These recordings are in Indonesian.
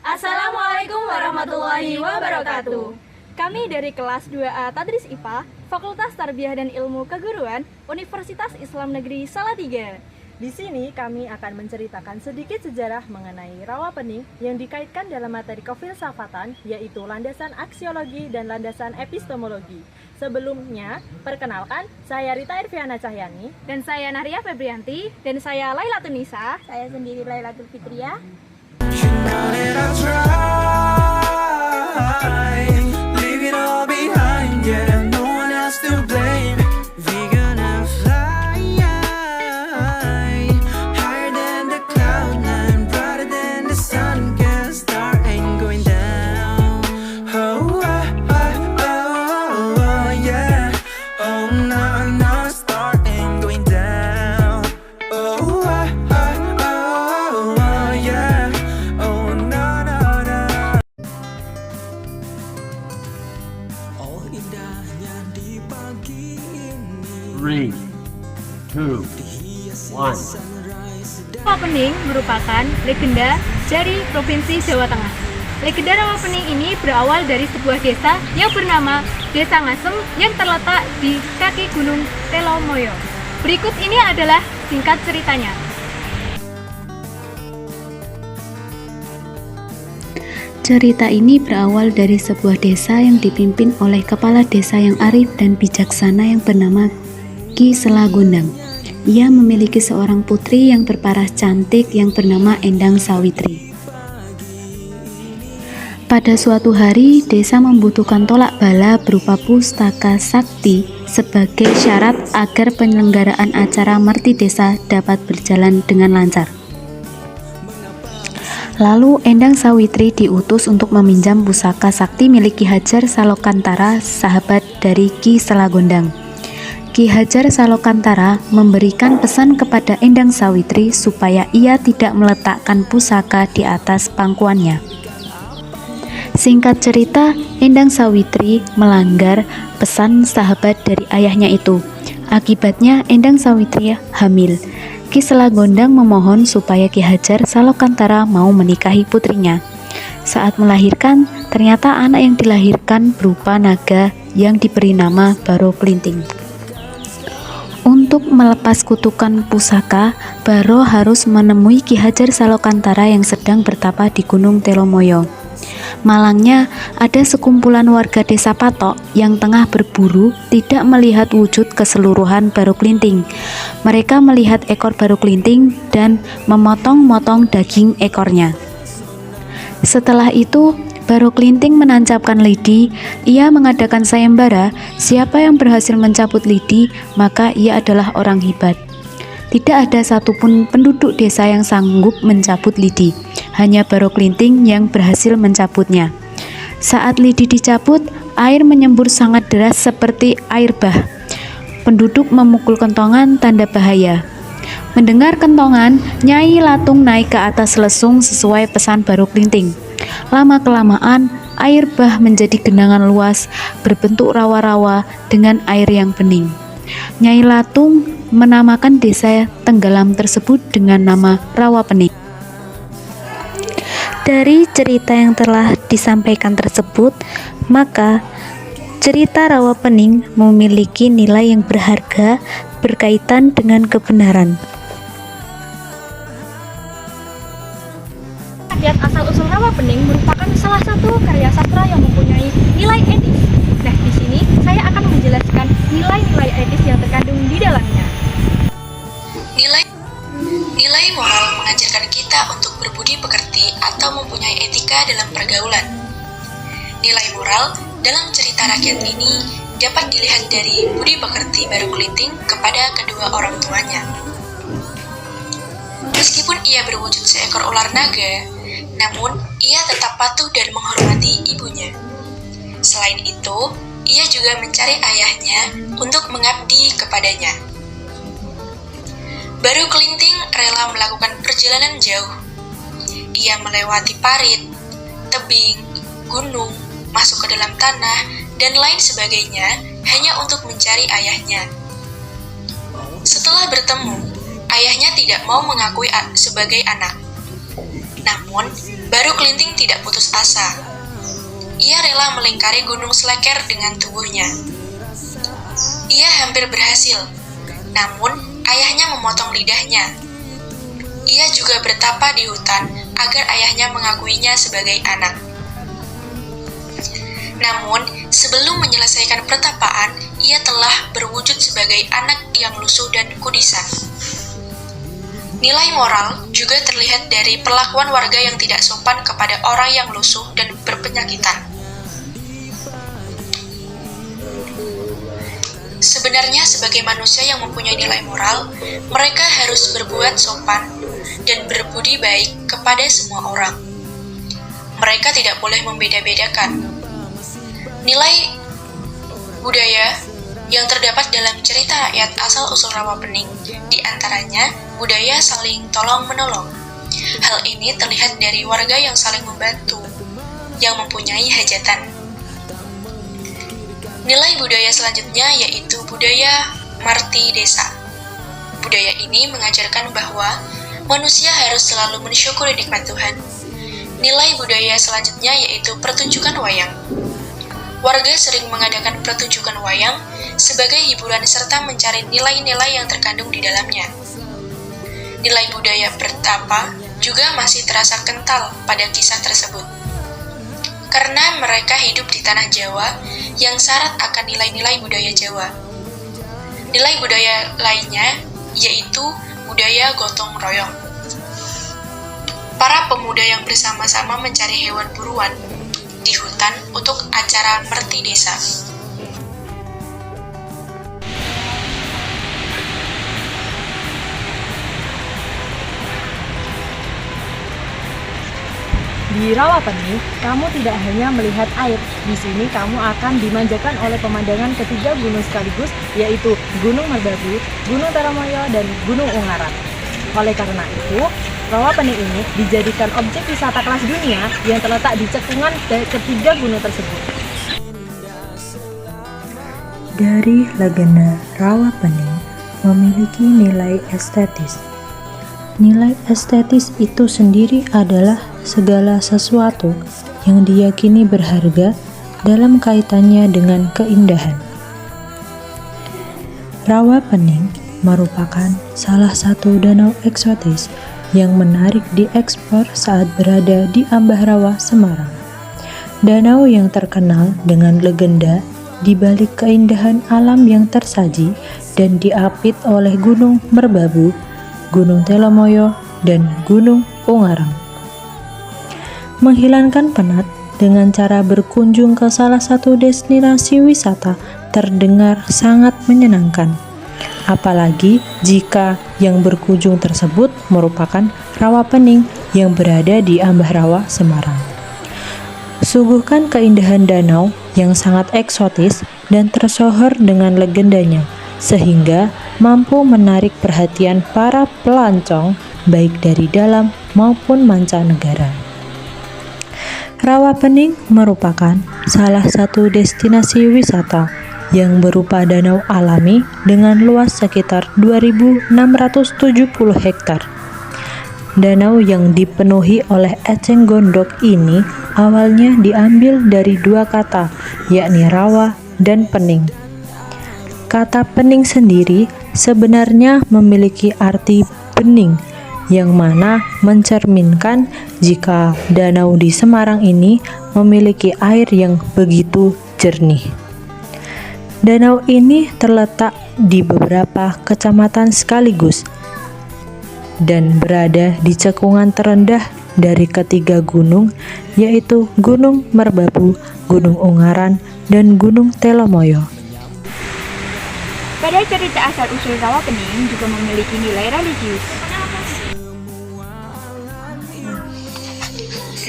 Assalamualaikum warahmatullahi wabarakatuh. Kami dari kelas 2A Tadris IPA, Fakultas Tarbiyah dan Ilmu Keguruan, Universitas Islam Negeri Salatiga. Di sini kami akan menceritakan sedikit sejarah mengenai Rawapening yang dikaitkan dalam materi kefilsafatan, yaitu landasan aksiologi dan landasan epistemologi. Sebelumnya, perkenalkan, saya Rita Irviana Cahyani. Dan saya Nahria Febrianti. Dan saya Lailatul Nisa. Saya sendiri Lailatul Fitria. Three, two, one. Rawapening merupakan legenda dari Provinsi Jawa Tengah. Legenda Rawapening ini berawal dari sebuah desa yang bernama Desa Ngasem yang terletak di kaki Gunung Telomoyo. Berikut ini adalah singkat ceritanya. Cerita ini berawal dari sebuah desa yang dipimpin oleh kepala desa yang arif dan bijaksana yang bernama Ki Selagondang. Ia memiliki seorang putri yang berparas cantik yang bernama Endang Sawitri. Pada suatu hari, desa membutuhkan tolak bala berupa pustaka sakti sebagai syarat agar penyelenggaraan acara Merti Desa dapat berjalan dengan lancar. Lalu Endang Sawitri diutus untuk meminjam pusaka sakti milik Ki Hajar Salokantara, sahabat dari Ki Selagondang. Ki Hajar Salokantara memberikan pesan kepada Endang Sawitri supaya ia tidak meletakkan pusaka di atas pangkuannya. Singkat cerita, Endang Sawitri melanggar pesan sahabat dari ayahnya itu. Akibatnya Endang Sawitri hamil. Ki Selagondang memohon supaya Ki Hajar Salokantara mau menikahi putrinya. Saat melahirkan, ternyata anak yang dilahirkan berupa naga yang diberi nama Baro Klinting. Untuk melepas kutukan pusaka, Baro harus menemui Ki Hajar Salokantara yang sedang bertapa di Gunung Telomoyo. Malangnya, ada sekumpulan warga desa Patok yang tengah berburu tidak melihat wujud keseluruhan Baro Klinting. Mereka melihat ekor Baro Klinting dan memotong-motong daging ekornya. Setelah itu, Baro Klinting menancapkan lidi. Ia mengadakan sayembara, siapa yang berhasil mencabut lidi, maka ia adalah orang hebat. Tidak ada satupun penduduk desa yang sanggup mencabut lidi, hanya Baro Klinting yang berhasil mencabutnya. Saat lidi dicabut, air menyembur sangat deras seperti air bah. Penduduk memukul kentongan tanda bahaya. Mendengar kentongan, Nyai Latung naik ke atas lesung sesuai pesan Baro Klinting. Lama-kelamaan, air bah menjadi genangan luas, berbentuk rawa-rawa dengan air yang bening. Nyai Latung menamakan desa tenggelam tersebut dengan nama Rawapening. Dari cerita yang telah disampaikan tersebut, maka cerita Rawapening memiliki nilai yang berharga berkaitan dengan kebenaran. Adat asal-usul Rawapening merupakan salah satu karya sastra yang mempunyai nilai etis. Nah, di sini saya akan menjelaskan nilai-nilai etis yang terkandung di dalamnya. Nilai moral mengajarkan kita untuk berbudi pekerti atau mempunyai etika dalam pergaulan. Nilai moral dalam cerita rakyat ini dapat dilihat dari budi pekerti Baro Klinting kepada kedua orang tuanya. Meskipun ia berwujud seekor ular naga, namun ia tetap patuh dan menghormati ibunya. Selain itu, ia juga mencari ayahnya untuk mengabdi kepadanya. Baro Klinting rela melakukan perjalanan jauh. Ia melewati parit, tebing, gunung, masuk ke dalam tanah, dan lain sebagainya hanya untuk mencari ayahnya. Setelah bertemu, ayahnya tidak mau mengakui sebagai anak. Namun, baru Kelinting tidak putus asa. Ia rela melingkari Gunung Seleker dengan tubuhnya. Ia hampir berhasil, namun ayahnya memotong lidahnya. Ia juga bertapa di hutan agar ayahnya mengakuinya sebagai anak. Namun, sebelum menyelesaikan pertapaan, ia telah berwujud sebagai anak yang lusuh dan kudisan. Nilai moral juga terlihat dari perlakuan warga yang tidak sopan kepada orang yang lusuh dan berpenyakitan. Sebenarnya sebagai manusia yang mempunyai nilai moral, mereka harus berbuat sopan dan berbudi baik kepada semua orang. Mereka tidak boleh membeda-bedakan. Nilai budaya yang terdapat dalam cerita rakyat asal-usul Rawapening, di antaranya budaya saling tolong-menolong. Hal ini terlihat dari warga yang saling membantu, yang mempunyai hajatan. Nilai budaya selanjutnya yaitu budaya Marti Desa. Budaya ini mengajarkan bahwa manusia harus selalu mensyukuri nikmat Tuhan. Nilai budaya selanjutnya yaitu pertunjukan wayang. Warga sering mengadakan pertunjukan wayang sebagai hiburan serta mencari nilai-nilai yang terkandung di dalamnya. Nilai budaya bertapa juga masih terasa kental pada kisah tersebut. Karena mereka hidup di tanah Jawa yang syarat akan nilai-nilai budaya Jawa. Nilai budaya lainnya yaitu budaya gotong royong. Para pemuda yang bersama-sama mencari hewan buruan di hutan untuk acara Merti Desa. Di Rawapening, kamu tidak hanya melihat air. Di sini kamu akan dimanjakan oleh pemandangan ketiga gunung sekaligus, yaitu Gunung Merbabu, Gunung Telomoyo, dan Gunung Ungaran. Oleh karena itu, Rawapening ini dijadikan objek wisata kelas dunia yang terletak di cekungan ketiga gunung tersebut. Dari legenda Rawapening memiliki nilai estetis. Nilai estetis itu sendiri adalah segala sesuatu yang diyakini berharga dalam kaitannya dengan keindahan. Rawapening merupakan salah satu danau eksotis yang menarik diekspor saat berada di Ambarawa, Semarang. Danau yang terkenal dengan legenda di balik keindahan alam yang tersaji dan diapit oleh Gunung Merbabu, Gunung Telomoyo, dan Gunung Ungaran. Menghilangkan penat dengan cara berkunjung ke salah satu destinasi wisata terdengar sangat menyenangkan. Apalagi jika yang berkunjung tersebut merupakan Rawapening yang berada di Ambarawa, Semarang. Suguhkan keindahan danau yang sangat eksotis dan tersohor dengan legendanya, sehingga mampu menarik perhatian para pelancong baik dari dalam maupun mancanegara. Rawapening merupakan salah satu destinasi wisata yang berupa danau alami dengan luas sekitar 2.670 hektar. Danau yang dipenuhi oleh eceng gondok ini awalnya diambil dari dua kata, yakni rawa dan pening. Kata pening sendiri sebenarnya memiliki arti bening, yang mana mencerminkan jika danau di Semarang ini memiliki air yang begitu jernih. Danau ini terletak di beberapa kecamatan sekaligus dan berada di cekungan terendah dari ketiga gunung, yaitu Gunung Merbabu, Gunung Ungaran, dan Gunung Telomoyo. Pada cerita asal-usul Rawapening juga memiliki nilai religius.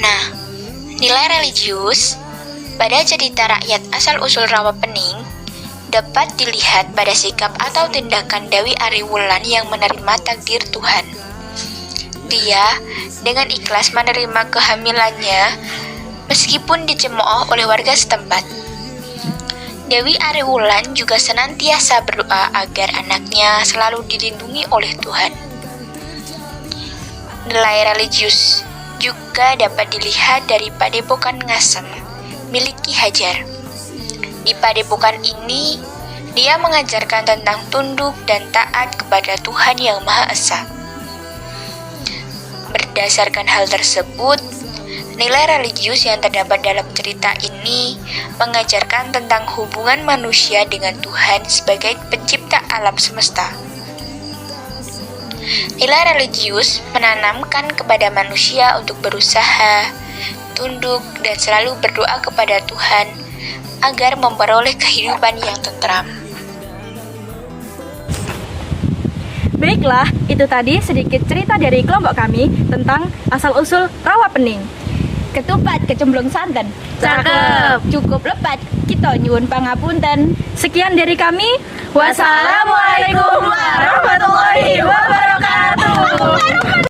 Nah, nilai religius pada cerita rakyat asal-usul Rawapening dapat dilihat pada sikap atau tindakan Dewi Ariwulan yang menerima takdir Tuhan. Dia dengan ikhlas menerima kehamilannya meskipun dicemooh oleh warga setempat. Dewi Ariwulan juga senantiasa berdoa agar anaknya selalu dilindungi oleh Tuhan. Nilai religius juga dapat dilihat dari Padepokan Ngasem milik Ki Hajar. Di padepokan ini, dia mengajarkan tentang tunduk dan taat kepada Tuhan Yang Maha Esa. Berdasarkan hal tersebut, nilai religius yang terdapat dalam cerita ini mengajarkan tentang hubungan manusia dengan Tuhan sebagai pencipta alam semesta. Nilai religius menanamkan kepada manusia untuk berusaha, tunduk, dan selalu berdoa kepada Tuhan agar memperoleh kehidupan yang tentram. Baiklah, itu tadi sedikit cerita dari kelompok kami tentang asal-usul rawa pening. Ketupat kecemplung santen. Cakep. Cukup lepat, kita nyuwun pangapunten. Sekian dari kami. Wassalamualaikum warahmatullahi wabarakatuh.